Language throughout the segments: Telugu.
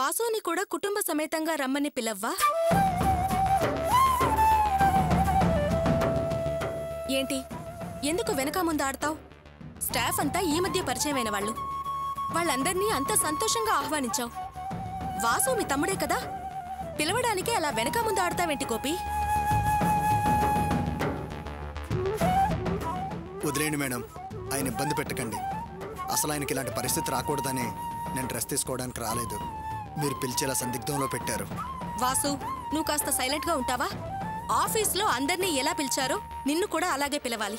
వాసుని కూడా కుటుంబ సమేతంగా రమ్మని పిలవ్వా? ఏంటి, ఎందుకు వెనక ముందు ఆడతావు? స్టాఫ్ అంతా ఈ మధ్య పరిచయమైన వాళ్ళు. వాళ్ళందర్నీ అంత సంతోషంగా ఆహ్వానించావు. వాసు మీ తమ్ముడే కదా, పిలవడానికి అలా వెనక ముందు ఆడతావేంటి గోపి? వదిలేండి మేడం, ఆయన ఇబ్బంది పెట్టకండి. అసలు ఆయనకి ఇలాంటి పరిస్థితి రాకూడదని నేను డ్రెస్ తీసుకోవడానికి రాలేదు. మీరు పిలిచేలా సందిగ్ధంలో పెట్టారు. వాసు, నువ్వు కాస్త సైలెంట్గా ఉంటావా? ఆఫీస్లో అందర్నీ ఎలా పిలిచారో నిన్ను కూడా అలాగే పిలవాలి.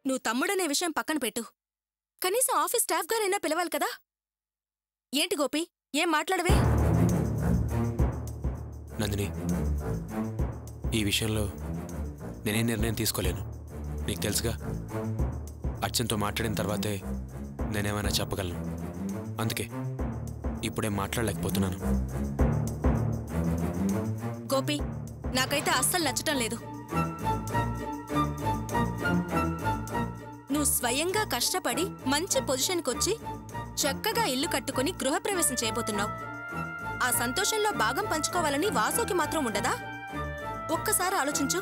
నువ్వు తమ్ముడనే విషయం పక్కన పెట్టు, కనీసం ఆఫీస్ స్టాఫ్ గారైనా పిలవాలి కదా. ఏంటి గోపి, ఏం మాట్లాడవే? నందిని, ఈ విషయంలో నేనే నిర్ణయం తీసుకోలేను. నీకు తెలుసుగా, అర్చనతో మాట్లాడిన తర్వాతే నేనేమైనా చెప్పగలను. అందుకే ఇప్పుడేం మాట్లాడలేకపోతున్నాను. గోపి, నాకైతే అస్సలు నచ్చటం లేదు. నువ్వు స్వయంగా కష్టపడి మంచి పొజిషన్కొచ్చి చక్కగా ఇల్లు కట్టుకుని గృహప్రవేశం చేయబోతున్నావు. ఆ సంతోషంలో భాగం పంచుకోవాలని వాసుకి మాత్రం ఉండదా? ఒక్కసారి ఆలోచించు.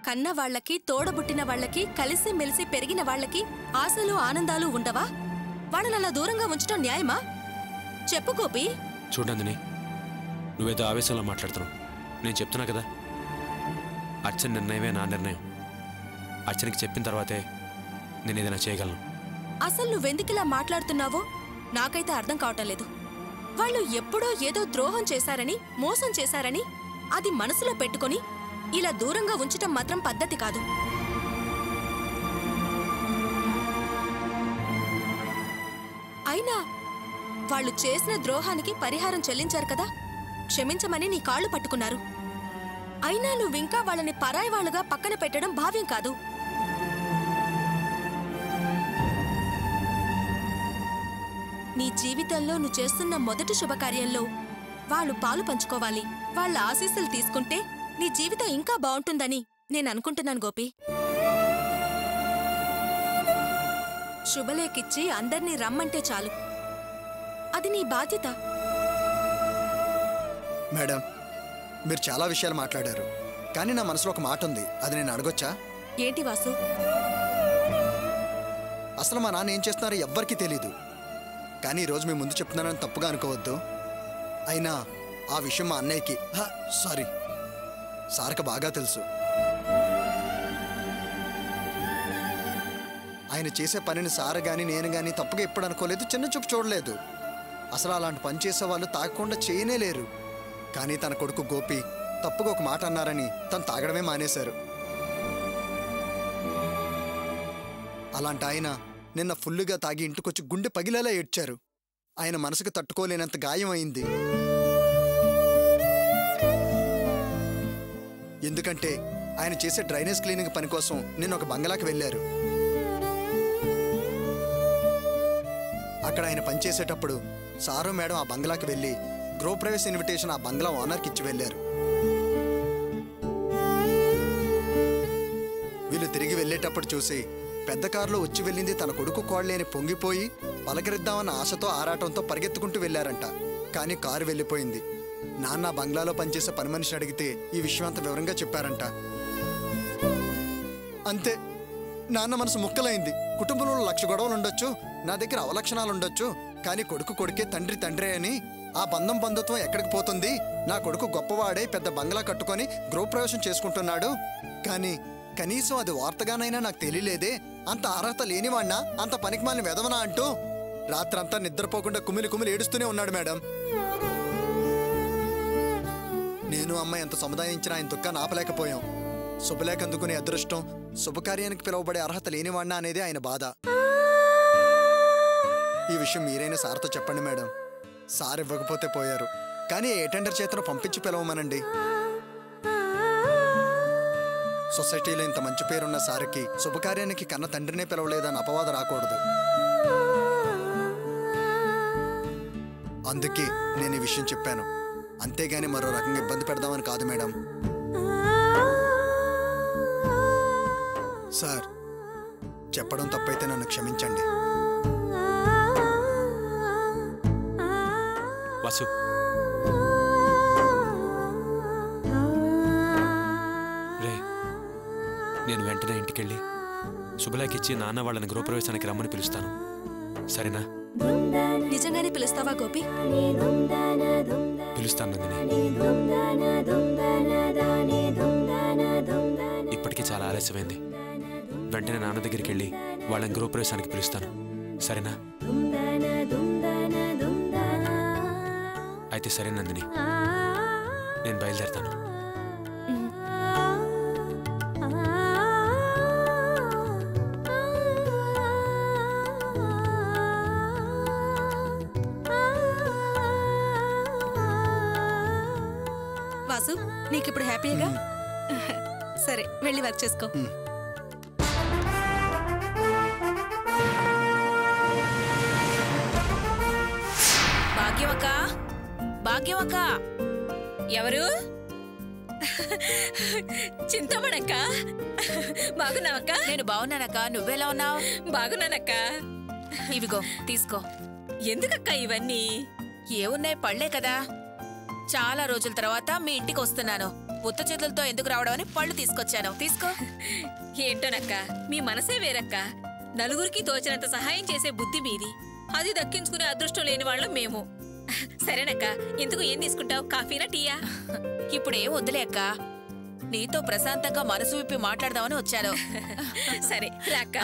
కన్న వాళ్లకి, తోడబుట్టిన వాళ్లకి, కలిసి మెలిసి పెరిగిన వాళ్లకి ఆశలు ఆనందాలు ఉండవా? వాళ్ళనలా దూరంగా ఉంచడం న్యాయమా? చెప్పు గోపి. చూడండి, నువ్వేదో ఆవేశంలో మాట్లాడుతున్నావు. నేను చెప్తున్నా కదా, అర్చన నిర్ణయమే నా నిర్ణయం. అర్చనకి చెప్పిన తర్వాతే నేను ఏదైనా చేయగలను. అసలు నువ్వెందుకిలా మాట్లాడుతున్నావో నాకైతే అర్థం కావటం లేదు. వాళ్ళు ఎప్పుడో ఏదో ద్రోహం చేశారని, మోసం చేశారని అది మనసులో పెట్టుకొని ఇలా దూరంగా ఉంచటం మాత్రం పద్ధతి కాదు. అయినా వాళ్ళు చేసిన ద్రోహానికి పరిహారం చెల్లించారు కదా, క్షమించమని నీ కాళ్ళు పట్టుకున్నారు. అయినా నువ్వింకా వాళ్ళని పరాయి వాళ్ళుగా పక్కన పెట్టడం భావ్యం కాదు. నీ జీవితంలో నువ్వు చేస్తున్న మొదటి శుభకార్యంలో వాళ్ళు పాలు పంచుకోవాలి. వాళ్ళ ఆశీస్సులు తీసుకుంటే నీ జీవితం ఇంకా బాగుంటుందని నేను అనుకుంటున్నాను గోపి. శుభలేఖిచ్చి అందర్నీ రమ్మంటే చాలు, అది నీ బాధ్యత. మేడం, మీరు చాలా విషయాలు మాట్లాడారు, కానీ నా మనసులో ఒక మాట ఉంది. అది నేను అడగొచ్చా? ఏంటి వాసు? అసలు మా నాన్న ఏం చేస్తున్నారో ఎవ్వరికీ తెలీదు. కానీ ఈరోజు మీ ముందు చెప్తున్నానని తప్పుగా అనుకోవద్దు. అయినా ఆ విషయం మా అన్నయ్యకి, సారీ, సార్కి బాగా తెలుసు. ఆయన చేసే పనిని సార్ కానీ నేను కానీ తప్పుగా ఎప్పుడు అనుకోలేదు, చిన్న చూపు చూడలేదు. అసలు అలాంటి పని చేసే వాళ్ళు తాగకుండా చేయనే లేరు. కానీ తన కొడుకు గోపి తప్పుగా ఒక మాట అన్నారని తను తాగడమే మానేశారు. అలాంటి ఆయన నిన్న ఫుల్లుగా తాగి ఇంటికొచ్చి గుండె పగిలేలా ఏడ్చారు. ఆయన మనసుకు తట్టుకోలేనంత గాయం అయింది. ఎందుకంటే ఆయన చేసే డ్రైనేజ్ క్లీనింగ్ పని కోసం నిన్న ఒక బంగ్లాకి వెళ్ళారు. అక్కడ ఆయన పనిచేసేటప్పుడు సారు మేడం ఆ బంగ్లాకి వెళ్ళి గృహప్రవేశ ఇన్విటేషన్ ఆ బంగ్లా ఓనర్కి ఇచ్చి వెళ్ళారు. వీళ్ళు తిరిగి వెళ్ళేటప్పుడు చూసి పెద్ద కారులో వచ్చి వెళ్ళింది తన కొడుకు కోడలేని పొంగిపోయి పలకరిద్దామన్న ఆశతో ఆరాటంతో పరిగెత్తుకుంటూ వెళ్ళారంట. కానీ కారు వెళ్ళిపోయింది. నాన్న బంగ్లాలో పనిచేసే పని మనిషిని అడిగితే ఈ విషయం అంత వివరంగా చెప్పారంట. అంతే, నాన్న మనసు ముక్కలైంది. కుటుంబంలో 1,00,000 గొడవలు ఉండొచ్చు, నా దగ్గర అవలక్షణాలు ఉండొచ్చు, కానీ కొడుకు కొడుకే, తండ్రి తండ్రే అని ఆ బంధుత్వం ఎక్కడికి పోతుంది? నా కొడుకు గొప్పవాడై పెద్ద బంగ్లా కట్టుకొని గృహప్రవేశం చేసుకుంటున్నాడు, కానీ కనీసం అది వార్తగానైనా నాకు తెలియలేదే, అంత అర్హత లేనివాణ్ణా, అంత పనికిమాలిన వెదవనా అంటూ రాత్రంతా నిద్రపోకుండా కుమిలి కుమిలి ఏడుస్తూనే ఉన్నాడు మేడం. నేను అమ్మాయి ఎంత సముదాయించినా ఆయన దుఃఖాన్ని ఆపలేకపోయాం. శుభలేఖ అందుకునే అదృష్టం, శుభకార్యానికి పిలువబడే అర్హత లేనివాణ్ణా అనేది ఆయన బాధ. ఈ విషయం మీరైనా సార్తో చెప్పండి మేడం. సార్ ఇవ్వకపోతే పోయారు, కానీ అటెండర్ చేతను పంపించి పిలవమనండి. సొసైటీలో ఇంత మంచి పేరున్న సార్కి శుభకార్యానికి కన్న తండ్రినే పిలవలేదని అపవాదం రాకూడదు. అందుకే నేను ఈ విషయం చెప్పాను, అంతేగాని మరో రకంగా ఇబ్బంది పెడదామని కాదు మేడం. సార్, చెప్పడం తప్పైతే నన్ను క్షమించండి. వాసు, రే, నేను వెంటనే ఇంటికెళ్ళి శుభలేఖిచ్చి నాన్న వాళ్ళని గృహప్రవేశానికి రమ్మని పిలుస్తాను, సరేనా? నిజంగానే పిలుస్తావా గోపి? పిలుస్తాను నందిని. ఇప్పటికీ చాలా ఆలస్యమైంది. వెంటనే నాన్న దగ్గరికి వెళ్ళి వాళ్ళని గృహప్రవేశానికి పిలుస్తాను, సరేనా? అయితే సరే నందిని, నేను బయలుదేరుతాను. వాసు, నీకిప్పుడు హ్యాపీగా? సరే, వెళ్ళి వర్క్ చేసుకో. భాగ్యమక్క, భాగ్యమక్క. ఎవరు? చింతమడక్క. బాగున్నావక్క? నేను బాగున్నానక్క, నువ్వెలా ఉన్నావు? బాగున్నానక్క. ఇవిగో తీసుకో. ఎందుకక్క ఇవన్నీ? ఏమున్నాయి, పళ్ళే కదా. చాలా రోజుల తర్వాత మీ ఇంటికి వస్తున్నాను. ఉత్త చేతులతో ఎందుకు రావడం అని పళ్ళు తీసుకొచ్చాను, తీసుకో. ఏంటోనక్క, మీ మనసే వేరక్క. నలుగురికి తోచినంత సహాయం చేసే బుద్ధి మీది. అది దక్కించుకునే అదృష్టం లేని వాళ్ళం మేము. సరేనక్క, ఎందుకు ఏం తీసుకుంటావు, కాఫీనా టీయా? ఇప్పుడేం వద్దులే అక్క, నీతో ప్రశాంతంగా మనసు విప్పి మాట్లాడదామని వచ్చాను. సరే రాక్క.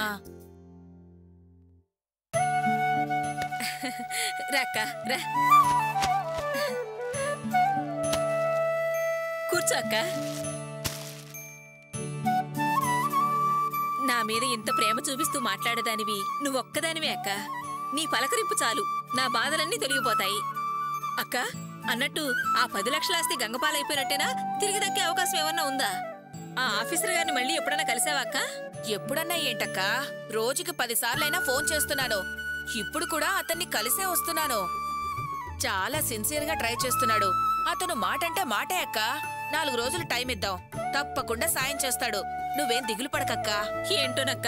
రాక్క రా, కూర్చో అక్క. నా మీద ఇంత ప్రేమ చూపిస్తూ మాట్లాడేదానివి నువ్వొక్కదానివే అక్క. నీ పలకరింపు చాలు, నా బాధలన్నీ తొలగిపోతాయి. అక్క, అన్నట్టు ఆ 10 లక్షల ఆస్తి గంగపాలైపోయినట్టేనా? తిరిగి దక్కే అవకాశం ఏమన్నా ఉందా? ఆ ఆఫీసర్ గారిని మళ్ళీ ఎప్పుడన్నా కలిసావా అక్క? ఎప్పుడన్నా ఏంటక్క, రోజుకి 10 సార్లైనా ఫోన్ చేస్తున్నాను. ఇప్పుడు కూడా అతన్ని కలిసే వస్తున్నాను. చాలా సిన్సియర్ గా ట్రై చేస్తున్నాడు. అతను మాటంటే మాటే అక్క. 4 రోజులు టైం ఇద్దాం, తప్పకుండా సాయం చేస్తాడు. నువ్వేం దిగులు పడకక్క. ఏంటోనక్క,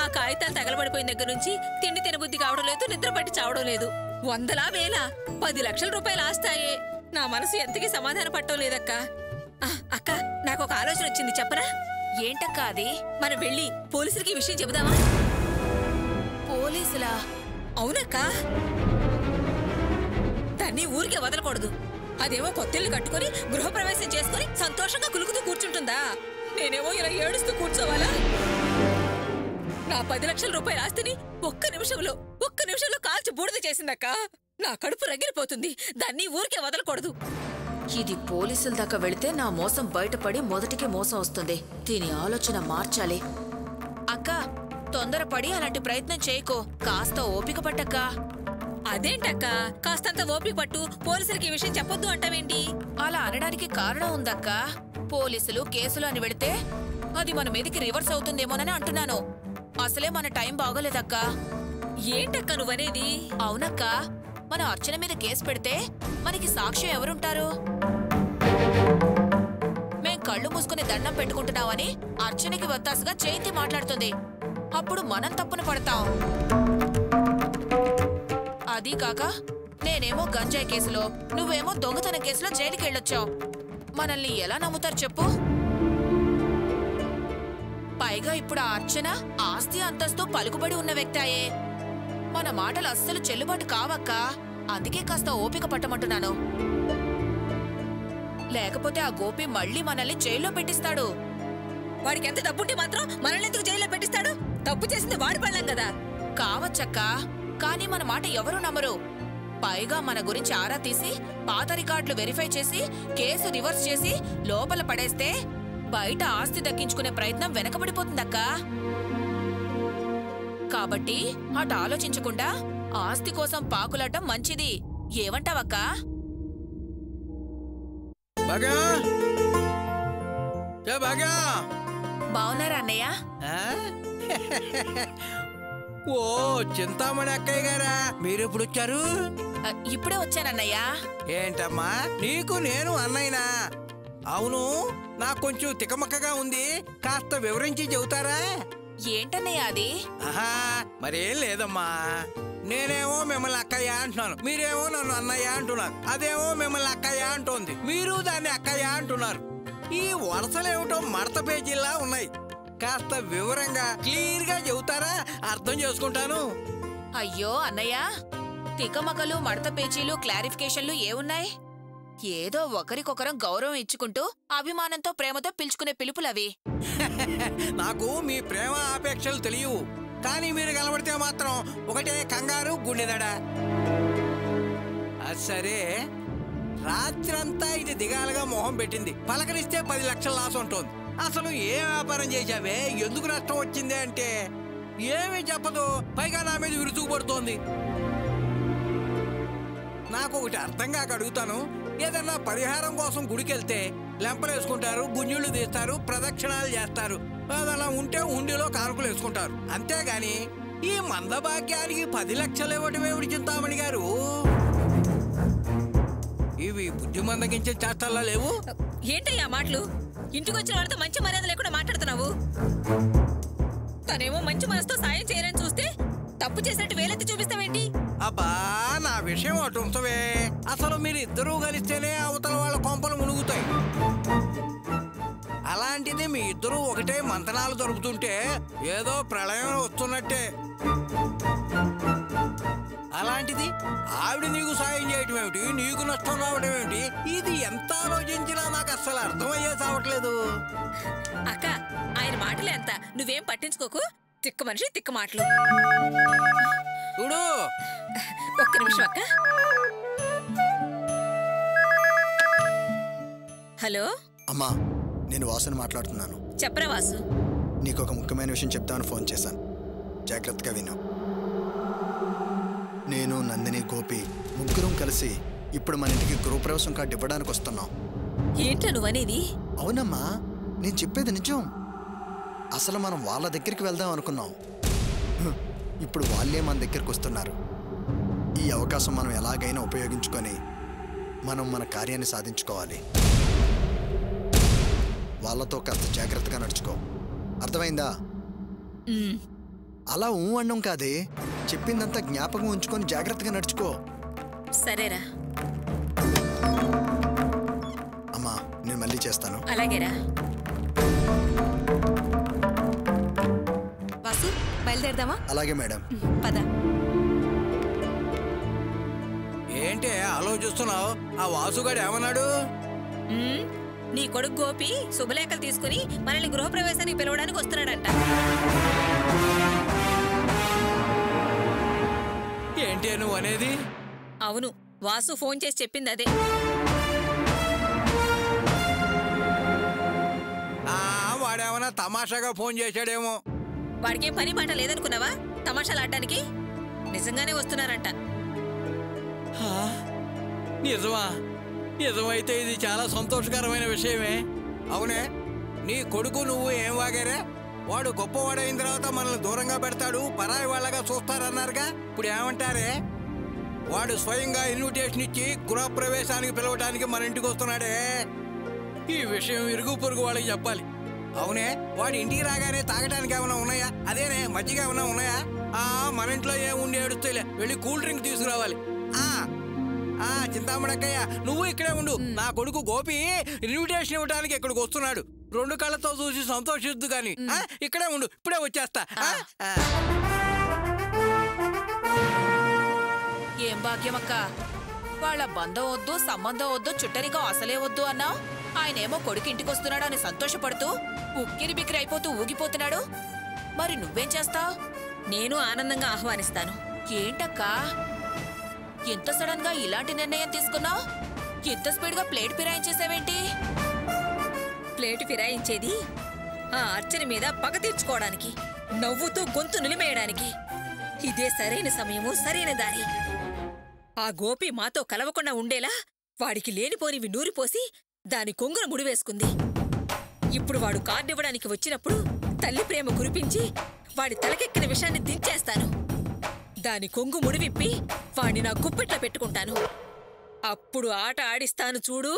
ఆ కాగితాలు తగలబడిపోయిన దగ్గర నుంచి తిండి తినబుద్ధి కావడం లేదు, నిద్ర పట్టి చావడం లేదు. 100లా 1000, 10 లక్షల రూపాయలు ఆస్తాయే. నా మనసు ఎంతకీ సమాధాన పట్టడం లేదక్క. అక్క, నాకు ఒక ఆలోచన వచ్చింది, చెప్పరా? ఏంటక్క అది? మనం వెళ్ళి పోలీసులకి ఈ విషయం చెబుదామా? పోలీసులా? అవునక్క, దాన్ని ఊరికే వదలకూడదు. అదేమో కొత్తిల్లు కట్టుకుని గృహప్రవేశం చేసుకుని సంతోషంగా కులుకుతూ కూర్చుంటుందా? నేనేమో ఇలా ఏడుస్తూ కూర్చోవాలా? నా 10 లక్షల రూపాయల ఆస్తిని ఒక్క నిమిషంలో కాల్చి బూడిద చేసిందక్క. నా కడుపు రగిలిపోతుంది. దాన్ని ఊరికే వదలకూడదు. ఇది పోలీసుల దాకా వెళితే నా మోసం బయటపడి మొదటికే మోసం వస్తుంది. దీని ఆలోచన మార్చాలి. అక్క, తొందరపడి అలాంటి ప్రయత్నం చేయకో. కాస్త ఓపిక పట్టక్క. అదేంటక్క, కాస్తంత ఓపిక పట్టు, పోలీసులకి ఈ విషయం చెప్పొద్దు అంటావేంటి? అలా అనడానికి కారణం ఉందక్క. పోలీసులు కేసులు అని వెళితే అది మన మీదకి రివర్స్ అవుతుందేమోనని అంటున్నాను. అసలే మన టైం బాగోలేదక్క. ఏంటక్క నువ్వనేది? అవునక్క, మన అర్చన మీద కేసు పెడితే మనకి సాక్ష్యం ఎవరుంటారు? మేం కళ్ళు మూసుకుని దండం పెట్టుకుంటున్నామని అర్చనకి వత్తాసుగా జయంతి మాట్లాడుతుంది. అప్పుడు మనం తప్పున పడతాం. అదీ కాక నేనేమో గంజాయి కేసులో, నువ్వేమో దొంగతనం కేసులో జైలుకి వెళ్ళొచ్చావు. మనల్ని ఎలా నమ్ముతారు చెప్పు? పైగా ఇప్పుడు ఆ అర్చన ఆస్తి అంతస్తు పలుకుబడి ఉన్న వ్యక్తాయే. మన మాటలు అస్సలు చెల్లుబాటు కావక్క. అందుకే కాస్త ఓపిక పట్టమంటున్నాను. లేకపోతే ఆ గోపి మళ్ళీ మనల్ని జైల్లో పెట్టిస్తాడు. వాడికి ఎంత డబ్బుంటే మాత్రం మనల్ని ఎందుకు జైల్లో పెట్టిస్తాడు? తప్పు చేసింది వాడి పళ్ళం కదా. కావచ్చక్క, కానీ మన మాట ఎవరూ నమ్మరు. పైగా మన గురించి ఆరా తీసి పాత రికార్డులు వెరిఫై చేసి కేసు రివర్స్ చేసి లోపల పడేస్తే బయట ఆస్తి దక్కించుకునే ప్రయత్నం వెనకబడిపోతుందక్క. కాబట్టి అటు ఆలోచించకుండా ఆస్తి కోసం పాకులాటం మంచిది. ఏమంటావక్క? బావున్నారా అన్నయ్య? ఓ చింతామణి అక్కయ్య గారా, మీరెప్పుడు వచ్చారు? ఇప్పుడే వచ్చానన్నయ్యా. ఏంటమ్మా, నీకు నేను అన్నయ్యనా? అవును, నాకు కొంచెం తికమక్కగా ఉంది, కాస్త వివరించి చెబుతారా? ఏంటన్నయ్య అది? ఆహా మరేం లేదమ్మా. నేనేమో మిమ్మల్ని అక్కయ్య అంటున్నాను, మీరేమో నన్ను అన్నయ్య అంటున్నారు. అదేమో మిమ్మల్ని అక్కయ్య అంటోంది, మీరు దాన్ని అక్కయ్య అంటున్నారు. ఈ వరుసలేమిటో మడత పేజీలా ఉన్నాయి. కాస్త వివరంగా క్లియర్ గా చెబుతారా? అర్థం చేసుకుంటాను. అయ్యో అన్నయ్య, తికమకలు, మడత పేచీలు, క్లారిఫికేషన్లు ఏమున్నాయి? ఏదో ఒకరికొకరం గౌరవం ఇచ్చుకుంటూ అభిమానంతో ప్రేమతో పిలుచుకునే పిలుపులవి. నాకు మీ ప్రేమ ఆపేక్షలు తెలియవు, కానీ మీరు కనబడితే మాత్రం ఒకటే కంగారు, గుండెదడ. సరే, రాత్రంతా ఇది దిగాలుగా మొహం పెట్టింది. పలకరిస్తే 10 లక్షల లాస్ ఉంటుంది. అసలు ఏ వ్యాపారం చేశావే, ఎందుకు నష్టం వచ్చింది అంటే ఏమీ చెప్పదు. పైగా నా మీద విరుచుకుపడుతోంది. నాకు ఒకటి అర్థం కాక అడుగుతాను. ఏదన్నా పరిహారం కోసం గుడికెళ్తే లెంపలేసుకుంటారు, గుంజుళ్ళు తీస్తారు, ప్రదక్షిణాలు చేస్తారు. అదలా ఉంటే హుండీలో కానుకలు వేసుకుంటారు. అంతేగాని ఈ మందభాగ్యానికి 10 లక్షలు ఇవ్వటమేమిటి చింతామణి గారు? ఇవి బుద్ధి మందగించే చేష్టల్లా లేవు. ఏంటయ్యా మాటలు? ఇంటికి వచ్చిన వాళ్ళతో మంచి మర్యాద లేకుండా మాట్లాడుతున్నావు. తనేమో మంచి మనసుతో సాయం చేయాలని చూస్తే తప్పు చేసినట్టు వేలెత్తి చూపిస్తావేంటి? అబ్బా, నా విషయం అటు ఉంచవే. అసలు మీరు ఇద్దరూ కలిస్తేనే అవతల వాళ్ళ కొంపలు మునుగుతాయి. అలాంటిది మీ ఇద్దరూ ఒకటే మంతనాలు జరుపుతుంటే ఏదో ప్రళయం వస్తున్నట్టే. అలాంటిది ఆవిడ నీకు సాయం చేయటం ఏమిటి, నీకు నష్టం రావడం ఏమిటి? ఇది ఎంత ఆలోచించినా నాకు అస్సలు అర్థమయ్యే సావట్లేదు. అక్క, ఆయన మాటలే అంత, నువ్వేం పట్టించుకోకు. తిక్క మనిషి, తిక్క మాటలు. చూడు, ఒక్క నిమిషం అక్క. హలో అమ్మా, నేను వాసుని మాట్లాడుతున్నాను. చెప్పరా వాసు. నీకు ఒక ముఖ్యమైన విషయం చెప్తామని ఫోన్ చేశాను. జాగ్రత్తగా విను. నేను, నందిని, గోపి ముగ్గురం కలిసి ఇప్పుడు మన ఇంటికి గృహప్రవేశం కార్డు ఇవ్వడానికి వస్తున్నాం. ఏంట్రా నువ్వనేది? అవునమ్మా, నేను చెప్పేది నిజం. అసలు మనం వాళ్ళ దగ్గరికి వెళ్దాం అనుకున్నాం. ఇప్పుడు వాళ్ళే మన దగ్గరికి వస్తున్నారు. ఈ అవకాశం మనం ఎలాగైనా ఉపయోగించుకొని మనం మన కార్యాన్ని సాధించుకోవాలి. వాళ్ళతో కాస్త జాగ్రత్తగా నడుచుకో, అర్థమైందా? అలా అన్నం కాదే, చెప్పిందంతా జ్ఞాపకం ఉంచుకొని జాగ్రత్తగా నడుచుకో. సరేరా. అమ్మా, నేను మళ్ళీ చేస్తాను. అలాగేరా. వాసు, బయలుదేరదామా? అలాగే మేడం. పద. ఏంటి ఆలోచిస్తున్నావు? ఆ వాసుగాడు ఏమన్నాడు? నీ కొడుకు గోపి శుభలేఖలు తీసుకుని మనల్ని గృహప్రవేశానికి పిలవడానికి వస్తున్నాడంట. ఏంటి నువ్వు అనేది? అవును, వాసు ఫోన్ చేసి చెప్పింది అదే. వాడేమన్నా తమాషాగా ఫోన్ చేశాడేమో. వాడికేం పని మాట లేదనుకున్నావా తమాషాలు ఆడడానికి? నిజంగానే వస్తున్నారంట. నిజమా? నిజమైతే ఇది చాలా సంతోషకరమైన విషయమే. అవునే, నీ కొడుకు నువ్వు ఏం వాగారే? వాడు గొప్పవాడైన తర్వాత మనల్ని దూరంగా పెడతాడు, పరాయి వాళ్ళగా చూస్తారన్నారుగా. ఇప్పుడు ఏమంటారే? వాడు స్వయంగా ఇన్విటేషన్ ఇచ్చి గృహప్రవేశానికి పిలవడానికి మన ఇంటికి వస్తున్నాడే. ఈ విషయం ఇరుగు పొరుగు వాళ్ళకి చెప్పాలి. అవునే, వాడి ఇంటికి రాగానే తాగడానికి ఏమైనా ఉన్నాయా? అదేనే, మజ్జిగ ఏమైనా ఉన్నాయా? మన ఇంట్లో ఏముండి ఏడుస్తేలే, వెళ్ళి కూల్ డ్రింక్ తీసుకురావాలి. చింతామణక్కయ్య, నువ్వు ఇక్కడే ఉండు. నా కొడుకు గోపి ఇన్విటేషన్ ఇవ్వడానికి ఇక్కడికి వస్తున్నాడు. 2 కళ్ళతో చూసి సంతోషిద్దు గాని. ఇక్కడే ఉండు, ఇప్పుడే వచ్చేస్తా. ఏం భాగ్యమక్క, వాళ్ళ బంధం వద్దు, సంబంధం వద్దు, చుట్టరిగా అసలే వద్దు అన్నావు. ఆయనేమో కొడుకు ఇంటికి వస్తున్నాడు అని సంతోషపడుతూ ఉక్కిరి బిక్కిరి అయిపోతూ ఊగిపోతున్నాడు. మరి నువ్వేం చేస్తావు? నేను ఆనందంగా ఆహ్వానిస్తాను. ఏంటక్కా ఇంత సడన్ గా ఇలాంటి నిర్ణయం తీసుకున్నావు? ఇంత స్పీడ్ గా ప్లేట్ ఫిరాయించేసావేంటి? ప్లేట్ ఫిరాయించేది ఆ అర్చన మీద పగ తీర్చుకోవడానికి, నవ్వుతూ గొంతు నిలిమేయడానికి. ఇదే సరైన సమయము, సరైన దారి. ఆ గోపి మాతో కలవకుండా ఉండేలా వాడికి లేనిపోనివి నూరిపోసి దాని కొంగున ముడివేసుకుంది. ఇప్పుడు వాడు కార్డివ్వడానికి వచ్చినప్పుడు తల్లి ప్రేమ కురిపించి వాడి తలకెక్కిన విషయాన్ని దించేస్తాను. దాని కొంగు ముడివిప్పి వాణ్ణి నా గుప్పెట్లో పెట్టుకుంటాను. అప్పుడు ఆట ఆడిస్తాను చూడు.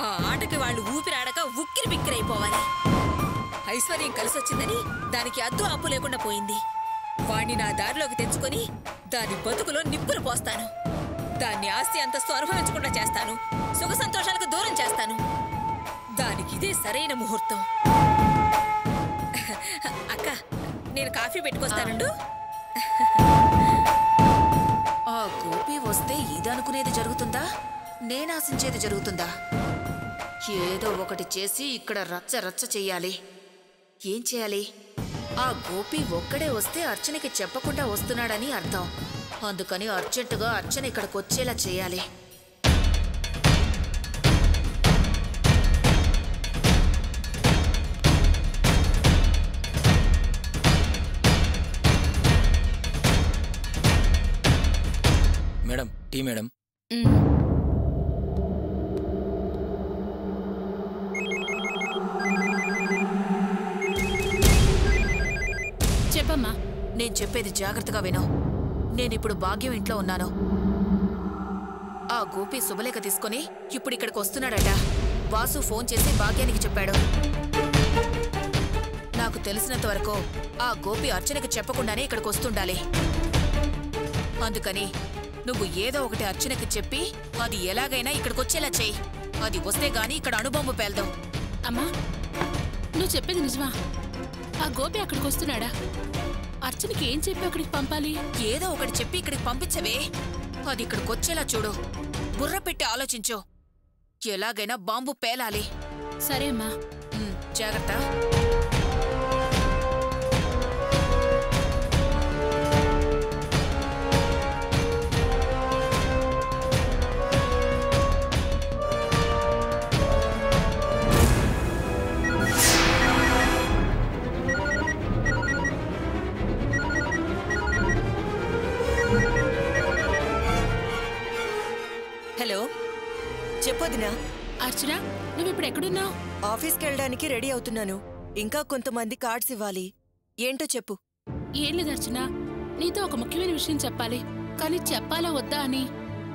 ఆ ఆటకి వాళ్ళు ఊపిరాడక ఉక్కిరి బిక్కిరైపోవాలి. ఐశ్వర్యం కలిసొచ్చిందని దానికి అద్దు ఆపు లేకుండా పోయింది. వాణ్ణి నా దారిలోకి తెచ్చుకొని దాని బతుకులో నిప్పులు పోస్తాను. దాన్ని ఆస్తి అంతస్తు అనుభవించకుండా చేస్తాను. సుఖ సంతోషాలకు దూరం చేస్తాను. దానికి ఇదే సరైన ముహూర్తం. అక్క, నేను కాఫీ పెట్టుకొస్తానండు. ఆ గోపి వస్తే ఇదనుకునేది జరుగుతుందా, నేనాశించేది జరుగుతుందా? ఏదో ఒకటి చేసి ఇక్కడ రచ్చ రచ్చ చెయ్యాలి. ఏం చేయాలి? ఆ గోపి ఒక్కడే వస్తే అర్చనకి చెప్పకుండా వస్తున్నాడని అర్థం. అందుకని అర్జెంటుగా అర్చన ఇక్కడికి వచ్చేలా చేయాలి. Madam, tea madam. చెప్పమ్మా. నేను చెప్పేది జాగ్రత్తగా విను. నేనిప్పుడు భాగ్యం ఇంట్లో ఉన్నాను. ఆ గోపి శుభలేఖ తీసుకుని ఇప్పుడు ఇక్కడికి వస్తున్నాడట. వాసు ఫోన్ చేసి భాగ్యానికి చెప్పాడు. నాకు తెలిసినంత వరకు ఆ గోపి అర్చనకి చెప్పకుండానే ఇక్కడికి వస్తుండాలి. అందుకని నువ్వు ఏదో ఒకటి అర్చనకి చెప్పి అది ఎలాగైనా ఇక్కడికి వచ్చేలా చెయ్యి. అది వస్తే గాని ఇక్కడ అణుబొమ్మ పేల్దాం. అమ్మా, నువ్వు చెప్పేది నిజమా? ఆ గోపి అక్కడికి వస్తున్నాడా? అర్చనకి ఏం చెప్పి అక్కడికి పంపాలి? ఏదో ఒకటి చెప్పి ఇక్కడికి పంపించవే. అది ఇక్కడికి వచ్చేలా చూడు. బుర్ర పెట్టి ఆలోచించు. ఎలాగైనా బాంబు పేలాలి. సరే అమ్మా. జాగ్రత్త. హలో, చెప్పొదినా? అర్చన, నువ్వు ఇప్పుడు ఎక్కడున్నావు? ఆఫీస్కి వెళ్ళడానికి రెడీ అవుతున్నాను. ఇంకా కొంతమంది కార్డ్స్ ఇవ్వాలి. ఏంటో చెప్పు. ఏం లేదు అర్చన, నీతో ఒక ముఖ్యమైన విషయం చెప్పాలి. కానీ చెప్పాలా వద్దా అని,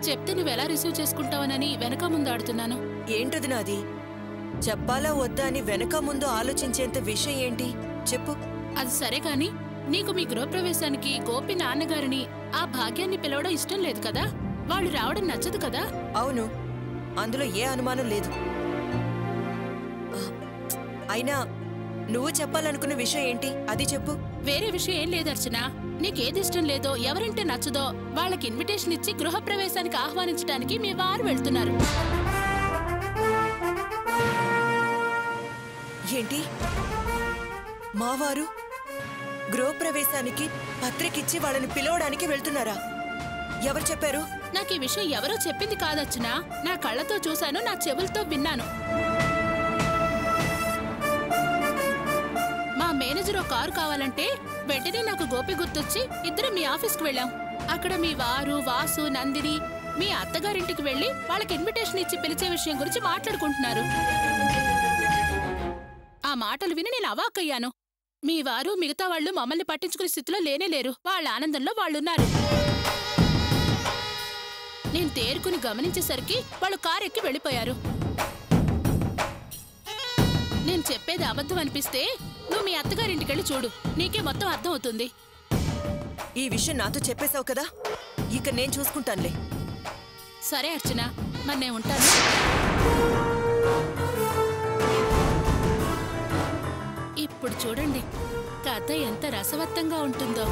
చెప్తే నువ్వు ఎలా రిసీవ్ చేసుకుంటావనని వెనక ముందు ఆడుతున్నాను. ఏంటది నాది? చెప్పాలా వద్దా అని వెనక ముందు ఆలోచించేంత విషయం ఏంటి చెప్పు. అది సరే కాని, నీకు మీ గృహప్రవేశానికి గోపి నాన్నగారిని ఆ భాగ్యాన్ని పిలవడం ఇష్టం లేదు కదా? వాళ్ళు రావడం నచ్చదు కదా? అవును, అందులో ఏ అనుమానం లేదు. అయినా నువ్వు చెప్పాలనుకున్న విషయం ఏంటి, అది చెప్పు. వేరే విషయం ఏం లేదు అర్చన. నీకేది ఇష్టం లేదో, ఎవరింటే నచ్చదో వాళ్ళకి ఇన్విటేషన్ ఇచ్చి గృహప్రవేశానికి ఆహ్వానించడానికి మీ వారు వెళ్తున్నారు. ఏంటి, మావారు గృహప్రవేశానికి పత్రికిచ్చి వాళ్ళని పిలవడానికి వెళ్తున్నారా? ఎవరు చెప్పారు? నాకు ఈ విషయం ఎవరో చెప్పింది కాదర్చన. నా కళ్ళతో చూశాను, నా చెవులతో విన్నాను. మా మేనేజర్ ఒక కారు కావాలంటే వెంటనే నాకు గోపి గుర్తొచ్చి ఇద్దరం మీ ఆఫీస్కి వెళ్ళాం. అక్కడ మీ వారు, వాసు, నందిని మీ అత్తగారింటికి వెళ్లి వాళ్ళకి ఇన్విటేషన్ ఇచ్చి పిలిచే విషయం గురించి మాట్లాడుకుంటున్నారు. ఆ మాటలు విని నేను అవాక్కయ్యాను. మీ వారు మిగతా వాళ్ళు మమ్మల్ని పట్టించుకునే స్థితిలో లేనేలేరు. వాళ్ళ ఆనందంలో వాళ్ళున్నారు. నేను తేరుకుని గమనించేసరికి వాళ్ళు కారు ఎక్కి వెళ్ళిపోయారు. నేను చెప్పేది అబద్ధం అనిపిస్తే నువ్వు మీ అత్తగారింటికెళ్ళి చూడు, నీకే మొత్తం అర్థం అవుతుంది. ఈ విషయం నాతో చెప్పేశావు కదా, ఇక నేను చూసుకుంటానులే. సరే అర్చన, మరి నేను ఉంటాను. ఇప్పుడు చూడండి, కథ ఎంత రసవత్తంగా ఉంటుందో.